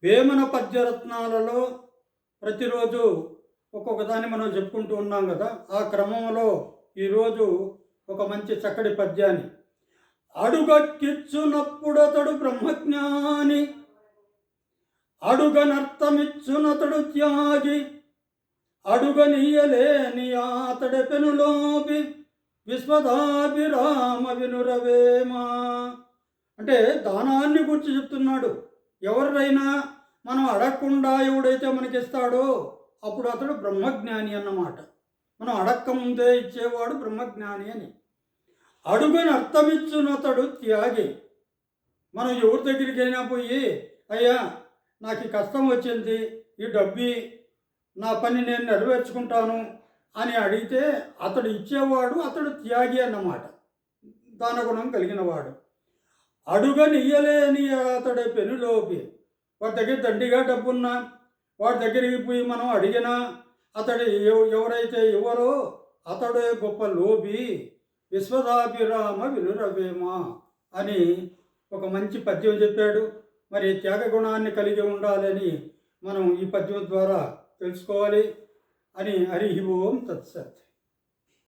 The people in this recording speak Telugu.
వేమన పద్యరత్నాలలో ప్రతిరోజు ఒక్కొక్క దాన్ని మనం చెప్పుకుంటూ ఉన్నాం కదా. ఆ క్రమంలో ఈరోజు ఒక మంచి చక్కటి పద్యాన్ని, అడుగక్కిచ్చునప్పుడతడు బ్రహ్మజ్ఞాని, అడుగనర్థమిచ్చునతడు త్యాగి, అడుగనీయలేని అతడి పెనులోపి విశ్వదాభిరామ వినురవేమా. అంటే దానాన్ని గురించి చెప్తున్నాడు. ఎవరినైనా మనం అడగకుండా ఎవడైతే మనకిస్తాడో అప్పుడు అతడు బ్రహ్మజ్ఞాని అన్నమాట. మనం అడక్క ముందే ఇచ్చేవాడు బ్రహ్మజ్ఞాని అని. అడుగుని అర్థమిచ్చునతడు త్యాగి. మనం ఎవరి దగ్గరికైనా పోయి, అయ్యా నాకు ఈ కష్టం వచ్చింది, ఈ డబ్బి, నా పని నేను నెరవేర్చుకుంటాను అని అడిగితే అతడు ఇచ్చేవాడు, అతడు త్యాగి అన్నమాట, దానగుణం కలిగినవాడు. అడుగనియ్యలేని అతడి పెనులోపి, వాడి దగ్గర దండిగా డబ్బున్నా వాడి దగ్గరికి పోయి మనం అడిగినా అతడు ఎవరైతే ఇవ్వరో అతడే గొప్ప లోభి, విశ్వదాభిరామ వినురవేమ అని ఒక మంచి పద్యం చెప్పాడు. మరి త్యాగ గుణాన్ని కలిగి ఉండాలని మనం ఈ పద్యం ద్వారా తెలుసుకోవాలి అని. హరి ఓం తత్సత్.